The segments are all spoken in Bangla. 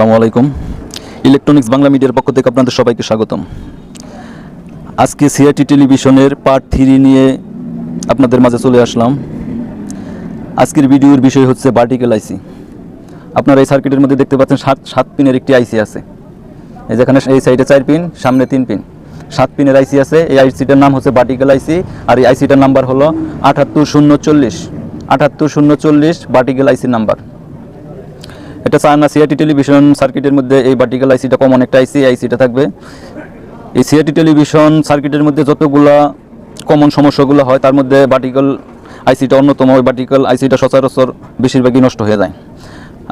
আসসালামু আলাইকুম। ইলেকট্রনিক্স বাংলা মিডিয়ার পক্ষ থেকে আপনাদের সবাইকে স্বাগতম। আজকে সিআরটি টেলিভিশনের পার্ট 3 নিয়ে আপনাদের মাঝে চলে আসলাম। আজকের ভিডিওর বিষয় হচ্ছে ভার্টিক্যাল আইসি। আপনারা এই সার্কিটের মধ্যে দেখতে পাচ্ছেন 7 পিনের একটি আইসি আছে। এই যেখানে এই সাইডে 4 পিন, সামনে 3 পিন, 7 পিনের আইসি আছে। এই আইসিটার নাম হচ্ছে ভার্টিক্যাল আইসি, আর এই আইসিটার নাম্বার হলো 78040। 78040 ভার্টিক্যাল আইসির নাম্বার। এটা চায়না সিআরটি টেলিভিশন সার্কিটের মধ্যে এই ভার্টিক্যাল আইসিটা কমন একটা আইসি। আইসিটা থাকবে এই সিআরটি টেলিভিশন সার্কিটের মধ্যে যতগুলা কমন সমস্যাগুলো হয় তার মধ্যে ভার্টিক্যাল আইসিটা অন্যতম। ওই ভার্টিক্যাল আইসিটা সচরাচর বেশিরভাগই নষ্ট হয়ে যায়।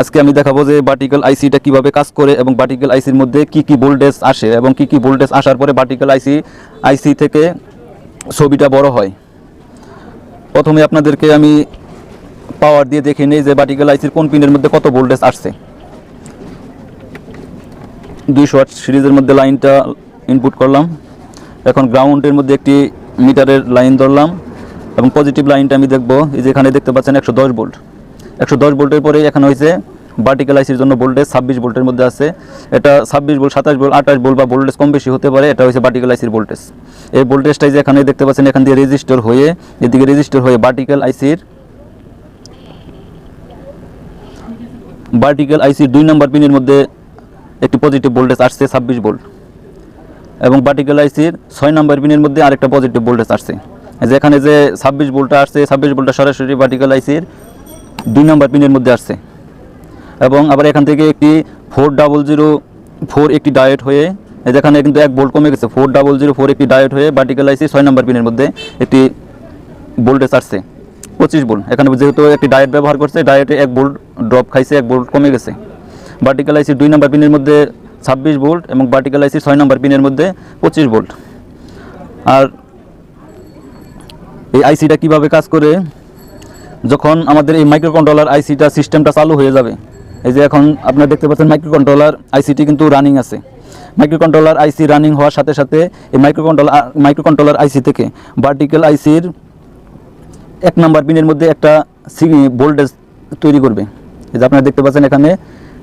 আজকে আমি দেখাবো যে ভার্টিক্যাল আইসিটা কিভাবে কাজ করে এবং ভার্টিক্যাল আইসির মধ্যে কি কি ভোল্টেজ আসে এবং কি কি ভোল্টেজ আসার পরে ভার্টিক্যাল আইসি থেকে ছবিটা বড় হয়। প্রথমে আপনাদেরকে আমি পাওয়ার দিয়ে দেখে নেই যে ভার্টিক্যাল আইসির কোন পিনের মধ্যে কত ভোল্টেজ আসছে। 200 ওয়াট সিরিজের মধ্যে লাইনটা ইনপুট করলাম। এখন গ্রাউন্ডের মধ্যে একটি মিটারের লাইন ধরলাম এবং পজিটিভ লাইনটা আমি দেখব। এই যে এখানে দেখতে পাচ্ছেন 110 ভোল্ট। 110 ভোল্টের পরে এখানে হয়েছে ভার্টিক্যাল আইসির জন্য ভোল্টেজ 26 ভোল্টের মধ্যে আছে। এটা 26 ভোল্ট, 27 ভোল্ট, 28 ভোল্ট বা ভোল্টেজ কম বেশি হতে পারে। এটা হচ্ছে ভার্টিক্যাল আইসির ভোল্টেজ। এই ভোল্টেজটাই যে এখানে দেখতে পাচ্ছেন এখান দিয়ে রেজিস্টার হয়ে এদিকে রেজিস্টার হয়ে ভার্টিক্যাল আইসির 2 নম্বর পিনের মধ্যে একটি পজিটিভ ভোল্টেজ আসছে 26 ভোল্ট এবং ভার্টিক্যাল আইসির 6 নম্বর পিনের মধ্যে আরেকটা পজিটিভ ভোল্টেজ আসছে। যেখানে যে 26 ভোল্টটা আসছে, 26 ভোল্টটা সরাসরি ভার্টিক্যাল আইসির 2 নম্বর পিনের মধ্যে আসছে এবং আবার এখান থেকে একটি 4004 একটি ডায়োড হয়ে যেখানে কিন্তু 1 ভোল্ট কমে গেছে। 4004 একটি ডায়োড হয়ে ভার্টিক্যাল আইসি 6 নম্বর পিনের মধ্যে একটি ভোল্টেজ আসছে 25 ভোল্ট। এখানে যেহেতু একটি ডায়োড ব্যবহার করছে, ডায়োডে 1 ভোল্ট ড্রপ খাইছে, 1 ভোল্ট কমে গেছে। ভার্টিক্যাল আইসির 2 নম্বর পিনের মধ্যে 26 ভোল্ট এবং ভার্টিক্যাল আইসির 6 নম্বর পিনের মধ্যে 25 ভোল্ট। আর এই আইসিটা কিভাবে কাজ করে, যখন আমাদের এই মাইক্রোকন্ট্রোলার আইসিটা সিস্টেমটা চালু হয়ে যাবে, এই যে এখন আপনারা দেখতে পাচ্ছেন মাইক্রোকন্ট্রোলার আইসিটি কিন্তু রানিং আছে। মাইক্রোকন্ট্রোলার আইসি রানিং হওয়ার সাথে সাথে এই মাইক্রোকন্ট্রোলার আইসি থেকে ভার্টিক্যাল আইসির 1 নম্বর পিনের মধ্যে একটা ভোল্টেজ তৈরি করবে। এই যে আপনারা দেখতে পাচ্ছেন এখানে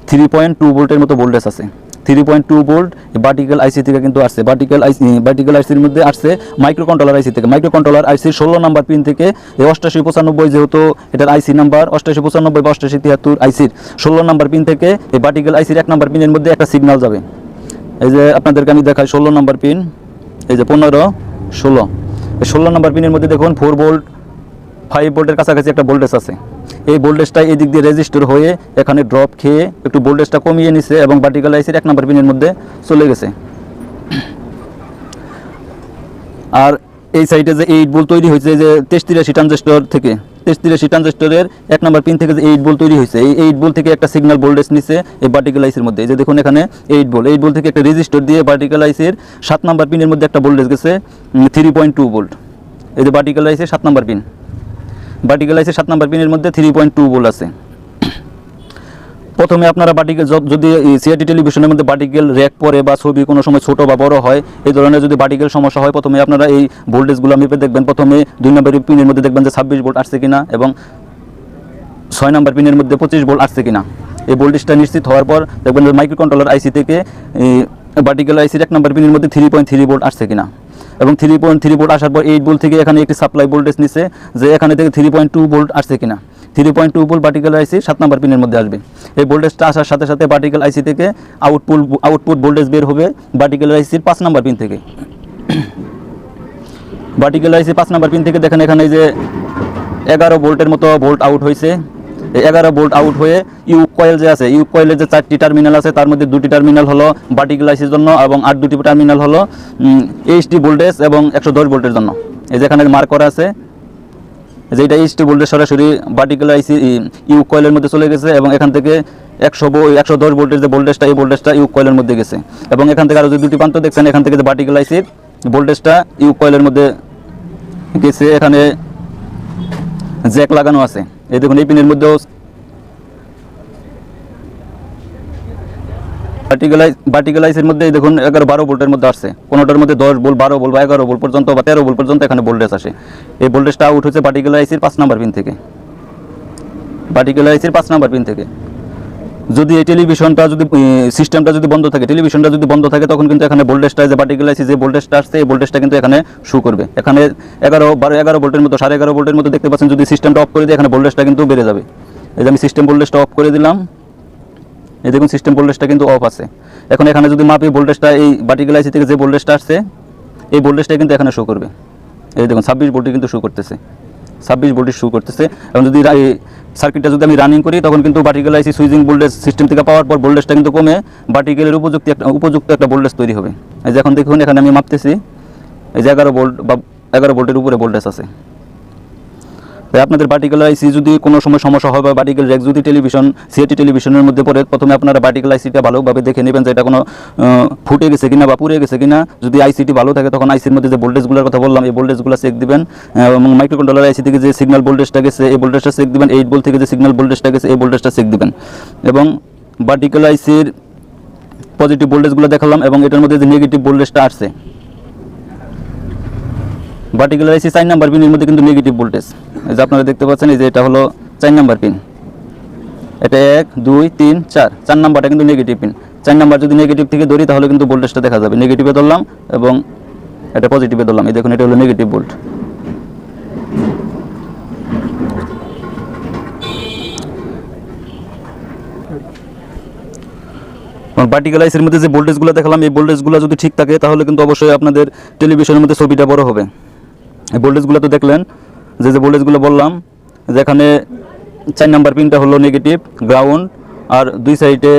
3.2 ভোল্টের মতো ভোল্টেজ আছে। 3.2 ভোল্ট ভার্টিক্যাল আইসি থেকে কিন্তু আসছে। ভার্টিক্যাল আইসির মধ্যে আসছে মাইক্রোকন্ট্রোলার আইসি থেকে। মাইক্রোকন্ট্রোলার আইসির 16 নম্বর পিন থেকে এই 8895, যেহেতু এটার আইসি নাম্বার 8895 বা 8873 আইসির 16 নম্বর পিন থেকে এই ভার্টিক্যাল আইসির 1 নম্বর পিনের মধ্যে একটা সিগন্যাল যাবে। এই যে আপনাদেরকে আমি দেখাই 16 নম্বর পিন, এই যে 15, 16। এই 16 নম্বর পিনের মধ্যে দেখুন 4 ভোল্ট, 5 ভোল্টের কাছাকাছি একটা ভোল্টেজ আছে। এই ভোল্টেজটা এই দিক দিয়ে রেজিস্টার হয়ে এখানে ড্রপ খেয়ে একটু ভোল্টেজটা কমিয়ে নিছে এবং ভার্টিক্যাল আইসির 1 নম্বর পিনের মধ্যে চলে গেছে। আর এই সাইডে যে 8 ভোল্ট তৈরি হয়েছে যে 83 ট্রানজিস্টর থেকে, 83 ট্রানজিস্টরের 1 নম্বর পিন থেকে যে 8 ভোল্ট তৈরি হয়েছে, এই 8 ভোল্ট থেকে একটা সিগন্যাল ভোল্টেজ নিছে এই ভার্টিক্যাল আইসির মধ্যে। এই যে দেখুন এখানে 8 ভোল্ট থেকে একটা রেজিস্টার দিয়ে ভার্টিক্যাল আইসির 7 নম্বর পিনের মধ্যে একটা ভোল্টেজ গেছে 3.2 ভোল্ট। এই যে ভার্টিক্যাল আইসির 7 নম্বর পিন, ভার্টিক্যাল আইসির 7 নম্বর পিনের মধ্যে 3.2 ভোল্ট আছে। প্রথমে আপনারা ভার্টিক্যাল যদি সিআরটি টেলিভিশনের মধ্যে ভার্টিক্যাল র্যাক পরে বা ছবি কোনো সময় ছোট বা বড় হয়, এই ধরনের যদি ভার্টিক্যাল সমস্যা হয়, প্রথমে আপনারা এই ভোল্টেজগুলো মেপে দেখবেন। প্রথমে 2 নম্বর পিনের মধ্যে দেখবেন যে 26 ভোল্ট আসছে কিনা এবং 6 নম্বর পিনের মধ্যে 25 ভোল্ট আসছে কিনা। এই ভোল্টেজটা নিশ্চিত হওয়ার পর দেখবেন যে মাইক্রোকন্ট্রোলার আইসি থেকে ভার্টিক্যাল আইসির 1 নম্বর পিনের মধ্যে 3.3 ভোল্ট আসছে কিনা এবং 3.3 ভোল্ট আসার পর 8 ভোল্ট থেকে এখানে একটি সাপ্লাই ভোল্টেজ নিচ্ছে যে এখানে থেকে 3.2 ভোল্ট আসছে কিনা। 3.2 ভোল্ট ভার্টিক্যাল আইসি 7 নম্বর পিনের মধ্যে আসবে। এই ভোল্টেজটা আসার সাথে সাথে ভার্টিক্যাল আইসি থেকে আউটপুট ভোল্টেজ বের হবে ভার্টিক্যাল আইসির 5 নম্বর পিন থেকে। ভার্টিক্যাল আইসি 5 নম্বর পিন থেকে দেখেন এখানে যে 11 ভোল্টের মতো ভোল্ট আউট হয়েছে। এই 11 ভোল্ট আউট হয়ে ইউক কয়েল যে আছে, ইউক কয়েলের যে 4টি টার্মিনাল আছে তার মধ্যে 2টি টার্মিনাল হলো ভার্টিক্যাল আইসির জন্য এবং আর 2টি টার্মিনাল হলো এইচটি ভোল্টেজ এবং 110 ভোল্টের জন্য। এই যে এখানে মার্ক করা আছে যে এটা এইচটি ভোল্টেজ সরাসরি ভার্টিক্যাল আইসি ইউক কয়েলের মধ্যে চলে গেছে এবং এখান থেকে 110 ভোল্টের যে ভোল্টেজটা, এই ভোল্টেজটা ইউক কয়েলের মধ্যে গেছে এবং এখান থেকে আরও যে 2টি প্রান্ত দেখছেন এখান থেকে যে ভার্টিক্যাল আইসির ভোল্টেজটা ইউক কয়েলের মধ্যে গেছে। এখানে জ্যাক লাগানো আছে। এই দেখুন এই পিনের মধ্যেও ভার্টিক্যাল আইসির মধ্যে দেখুন 11-12 ভোল্টের মধ্যে আসছে। কোনোটার মধ্যে 10 ভোল্ট, 12 ভোল্ট বা 11 ভোল্ট পর্যন্ত বা 13 ভোল্ট পর্যন্ত এখানে ভোল্টেজ আসে। এই ভোল্টেজটা আউট হচ্ছে ভার্টিক্যাল আইসির 5 নম্বর পিন থেকে। ভার্টিক্যাল আইসির 5 নম্বর পিন থেকে যদি এই টেলিভিশনটা যদি সিস্টেমটা যদি বন্ধ থাকে, টেলিভিশনটা যদি বন্ধ থাকে, তখন কিন্তু এখানে ভোল্টেজটা যে পার্টিকুলার আইসি যে ভোল্টেজটা আসছে এই ভোল্টেজটা কিন্তু এখানে শো করবে। এখানে 11 ভোল্টের মতো 11.5 ভোল্টের মতো দেখতে পাচ্ছেন। যদি সিস্টেমটা অফ করে দিই এখানে ভোল্টেজটা কিন্তু বেড়ে যাবে। এই যে আমি সিস্টেম ভোল্টেজটা অফ করে দিলাম, এই দেখুন সিস্টেম ভোল্টেজটা কিন্তু অফ আছে। এখন এখানে যদি মাপি ভোল্টেজটা এই পার্টিকুলার আইসি থেকে যে ভোল্টেজটা আসছে এই ভোল্টেজটা কিন্তু এখানে শো করবে। এই দেখুন 26 ভোল্টই কিন্তু শো করতেছে, 26 ভোল্টেজ শো করতেছে। এবং যদি সার্কিটটা যদি আমি রানিং করি তখন কিন্তু পার্টিকুলার আইসি সুইচিং ভোল্টেজ সিস্টেম থেকে পাওয়ার পর ভোল্টেজটা কিন্তু কমে পার্টিকুলার উপযুক্ত একটা ভোল্টেজ তৈরি হবে। এই যে এখন দেখুন এখানে আমি মাপতেছি, এই যে 11 ভোল্ট বা 11 ভোল্টের উপরে ভোল্টেজ আছে। তাই আপনাদের পার্টিকুলার আইসি যদি কোনো সময় সমস্যা হয় বা পার্টিকুলার রেক যদি সিআরটি টেলিভিশনের মধ্যে পড়ে, প্রথমে আপনারা পার্টিকুলার আইসিটা ভালোভাবে দেখে নেবেন যে এটা কোনো ফুটে গেছে কিনা বা পুড়ে গেছে কিনা। যদি আইসিটি ভালো থাকে তখন আইসির মধ্যে যে ভোল্টেজগুলোর কথা বললাম এই ভোল্টেজগুলো চেক দিবেন। এবং মাইক্রোকন্ট্রোলার আইসি থেকে যে সিগন্যাল ভোল্টেজটা গেছে এই ভোল্টেজটা চেক দিবেন। 8 ভোল্ট থেকে যে সিগন্যাল ভোল্টেজটা গেছে এই ভোল্টেজটা চেক দিবেন। এবং পার্টিকুলার আইসির পজিটিভ ভোল্টেজগুলো দেখালাম এবং এটার মধ্যে যে নেগেটিভ ভোল্টেজটা আসছে, পার্টিকুলার আইসি 4 নাম্বার পিনের মধ্যে কিন্তু নেগেটিভ ভোল্টেজ, এই যে আপনারা দেখতে পাচ্ছেন, এই যে এটা হলো 4 নাম্বার পিন। এটা 1 2 3 4 নাম্বারটা কিন্তু নেগেটিভ পিন। 4 নাম্বার যদি নেগেটিভ থেকে ধরি তাহলে কিন্তু ভোল্টেজটা দেখা যাবে। নেগেটিভে ধরলাম এবং এটা পজিটিভে ধরলাম, এই দেখুন এটা হলো নেগেটিভ ভোল্ট। পার্টিকুলার আইসির মধ্যে যে ভোল্টেজগুলো দেখালাম এই ভোল্টেজগুলো যদি ঠিক থাকে তাহলে কিন্তু অবশ্যই আপনাদের টেলিভিশনের মধ্যে ছবিটা বড় হবে। এই ভোল্টেজগুলো তো দেখলেন, যে ভোল্টেজগুলো বললাম, যেখানে 4 নাম্বার পিনটা হলো নেগেটিভ গ্রাউন্ড, আর দুই সাইডে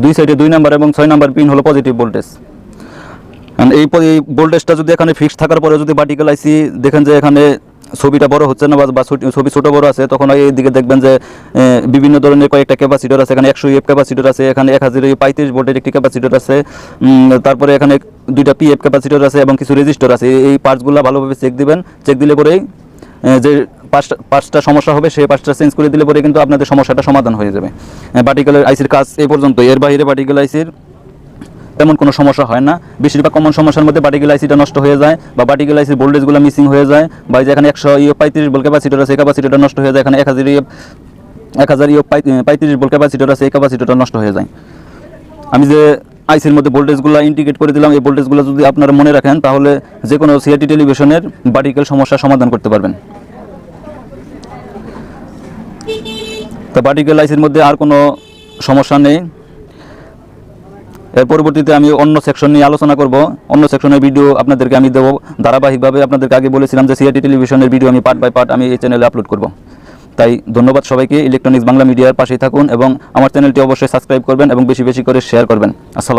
দুই সাইডে 2 নাম্বার এবং 6 নাম্বার পিন হলো পজিটিভ ভোল্টেজ। এই ভোল্টেজটা যদি এখানে ফিক্সড থাকার পরে যদি পার্টিকুলার আইসি দেখেন যে এখানে ছবিটা বড় হচ্ছে না বা ছবি ছোট বড় আছে, তখন এই দিকে দেখবেন যে বিভিন্ন ধরনের কয়েকটা ক্যাপাসিটর আছে। এখানে 100 ইএফ ক্যাপাসিটর আছে, এখানে 1035 ভোল্টের একটি ক্যাপাসিটর আছে, তারপরে এখানে 2টা পিএফ ক্যাপাসিটর আছে এবং কিছু রেজিস্টর আছে। এই পার্টসগুলো ভালোভাবে চেক দিবেন। চেক দিলে পরেই যে পাঁচটা সমস্যা হবে সেই পাঁচটা চেঞ্জ করে দিলে পরে কিন্তু আপনাদের সমস্যাটা সমাধান হয়ে যাবে। পার্টিকুলার আইসির কাজ এই পর্যন্ত। এর বাইরে পার্টিকুলার আইসির তেমন কোনো সমস্যা হয় না। বেশিরভাগ কমন সমস্যার মধ্যে পার্টিকুলার আইসিটা নষ্ট হয়ে যায় বা পার্টিকুলার আইসির ভোল্টেজগুলো মিসিং হয়ে যায়, বা যেখানে 135 ভোল্ট ক্যাপাসিটর আছে এই ক্যাপাসিটরটা নষ্ট হয়ে যায়, এখানে 1035 ভোল্ট ক্যাপাসিটর আছে এই ক্যাপাসিটরটা নষ্ট হয়ে যায়। আমি যে আইসির মধ্যে ভোল্টেজগুলো ইন্ডিকেট করে দিলাম, এই ভোল্টেজগুলো যদি আপনারা মনে রাখেন তাহলে যে কোনো সিআরটি টেলিভিশনের পার্টিকুলার সমস্যার সমাধান করতে পারবেন। তো পার্টিকুলার আইসির মধ্যে আর কোনো সমস্যা নেই। এর পরবর্তীতে আমি অন্য সেকশন নিয়ে আলোচনা করব। অন্য সেকশনের ভিডিও আপনাদেরকে আমি দেবো ধারাবাহিকভাবে। আপনাদেরকে আগে বলেছিলাম যে সিআরটি টেলিভিশনের ভিডিও আমি পার্ট বাই পার্ট আমি এই চ্যানেলে আপলোড করব। তাই ধন্যবাদ সবাইকে। ইলেকট্রনিক্স বাংলা মিডিয়ার পাশেই থাকুন এবং আমার চ্যানেলটি অবশ্যই সাবস্ক্রাইব করবেন এবং বেশি বেশি করে শেয়ার করবেন। আসসালাম।